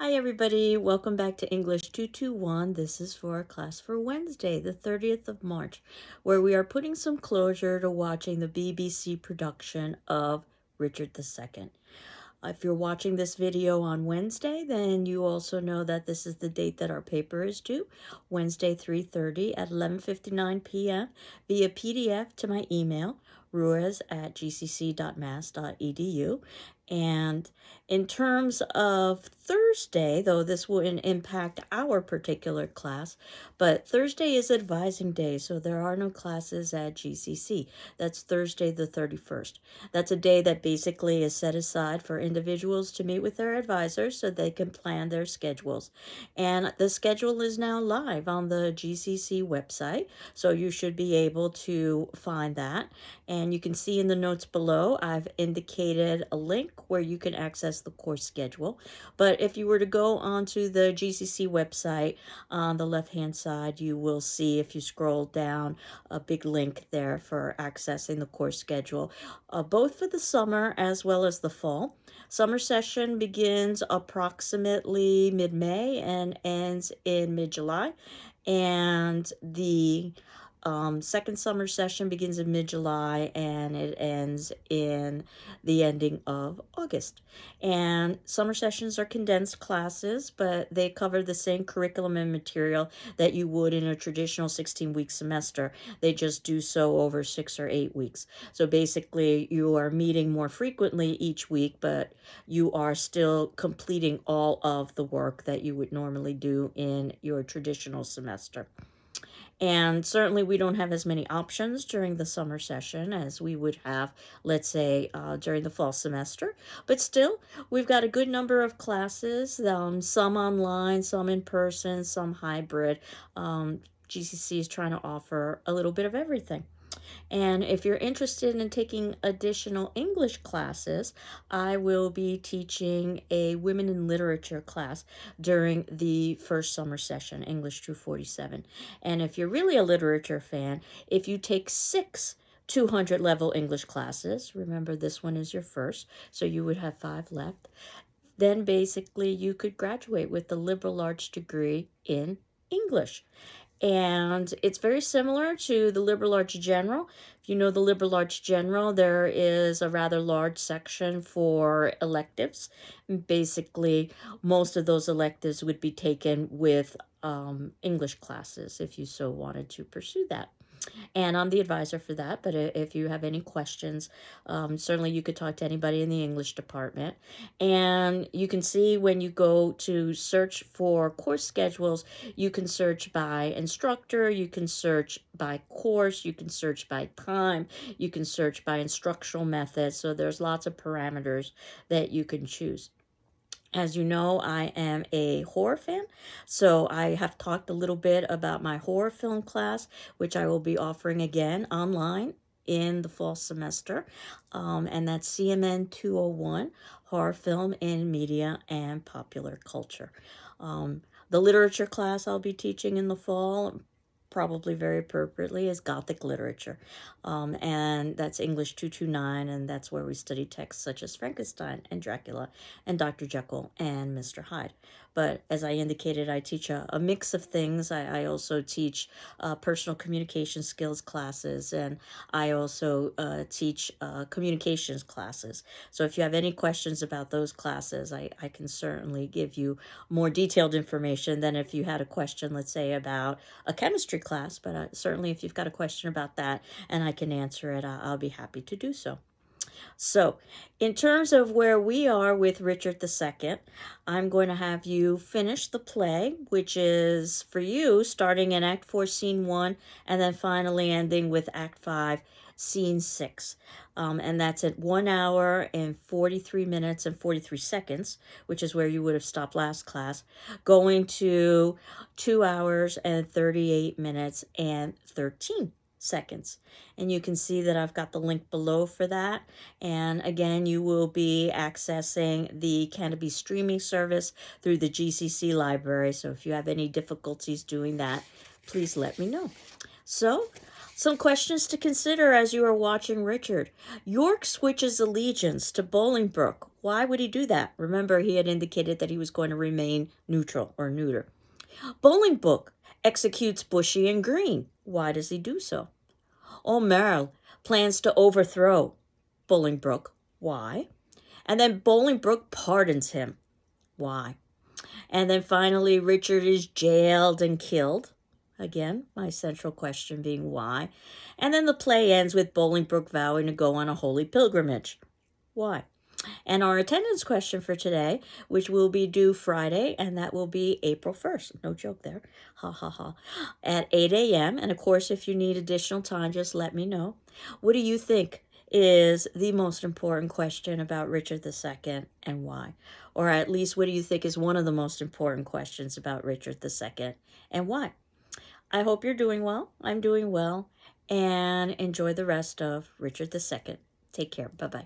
Hi everybody, welcome back to English 221. This is for our class for Wednesday, the 30th of March, where we are putting some closure to watching the BBC production of Richard II. If you're watching this video on Wednesday, then you also know that this is the date that our paper is due, Wednesday 3:30 at 11:59 p.m. via PDF to my email, ruiz@gcc.mass.edu. And in terms of Thursday, though this wouldn't impact our particular class, but Thursday is advising day, so there are no classes at GCC. That's Thursday the 31st. That's a day that basically is set aside for individuals to meet with their advisors so they can plan their schedules. And the schedule is now live on the GCC website, so you should be able to find that. And you can see in the notes below, I've indicated a link where you can access the course schedule. But if you were to go onto the GCC website, on the left-hand side, you will see, if you scroll down, a big link there for accessing the course schedule, both for the summer as well as the fall. Summer session begins approximately mid-May and ends in mid-July. And the second summer session begins in mid-July and it ends in the ending of August. And summer sessions are condensed classes, but they cover the same curriculum and material that you would in a traditional 16-week semester. They just do so over 6 or 8 weeks. So basically, you are meeting more frequently each week, but you are still completing all of the work that you would normally do in your traditional semester. And certainly we don't have as many options during the summer session as we would have, let's say, during the fall semester. But still, we've got a good number of classes, some online, some in person, some hybrid. GCC is trying to offer a little bit of everything. And if you're interested in taking additional English classes, I will be teaching a Women in Literature class during the first summer session, English 247. And if you're really a literature fan, if you take 6 200 level English classes, remember this one is your first, so you would have 5 left, then basically you could graduate with the liberal arts degree in English. And it's very similar to the liberal arts general. If you know the liberal arts general, there is a rather large section for electives. Basically, most of those electives would be taken with English classes if you so wanted to pursue that. And I'm the advisor for that, but if you have any questions, certainly you could talk to anybody in the English department. And you can see when you go to search for course schedules, you can search by instructor, you can search by course, you can search by time, you can search by instructional method. So there's lots of parameters that you can choose. As you know, I am a horror fan, so I have talked a little bit about my horror film class, which I will be offering again online in the fall semester, and that's CMN 201, Horror Film in Media and Popular Culture. The literature class I'll be teaching in the fall, probably very appropriately, is Gothic literature. And that's English 229, and that's where we study texts such as Frankenstein and Dracula and Dr. Jekyll and Mr. Hyde. But as I indicated, I teach a mix of things. I also teach personal communication skills classes, and I also teach communications classes. So if you have any questions about those classes, I can certainly give you more detailed information than if you had a question, let's say, about a chemistry class. But certainly if you've got a question about that and I can answer it, I'll be happy to do so. So, in terms of where we are with Richard II, I'm going to have you finish the play, which is for you starting in Act 4, Scene 1, and then finally ending with Act 5, Scene 6. And that's at 1 hour and 43 minutes and 43 seconds, which is where you would have stopped last class, going to 2 hours and 38 minutes and 13 seconds. And you can see that I've got the link below for that. And again, you will be accessing the Canopy streaming service through the GCC library. So if you have any difficulties doing that, please let me know. So Some questions to consider as you are watching Richard. York switches allegiance to Bolingbroke. Why would he do that? Remember, he had indicated that he was going to remain neutral or neuter. Bolingbroke executes Bushy and Green. Why does he do so? Aumerle plans to overthrow Bolingbroke. Why? And then Bolingbroke pardons him. Why? And then finally, Richard is jailed and killed. Again, my central question being why. And then the play ends with Bolingbroke vowing to go on a holy pilgrimage. Why? And our attendance question for today, which will be due Friday, and that will be April 1st. No joke there. Ha ha ha. At 8 a.m. And of course, if you need additional time, just let me know. What do you think is the most important question about Richard II and why? Or at least, what do you think is one of the most important questions about Richard II and why? I hope you're doing well. I'm doing well. And enjoy the rest of Richard II. Take care. Bye-bye.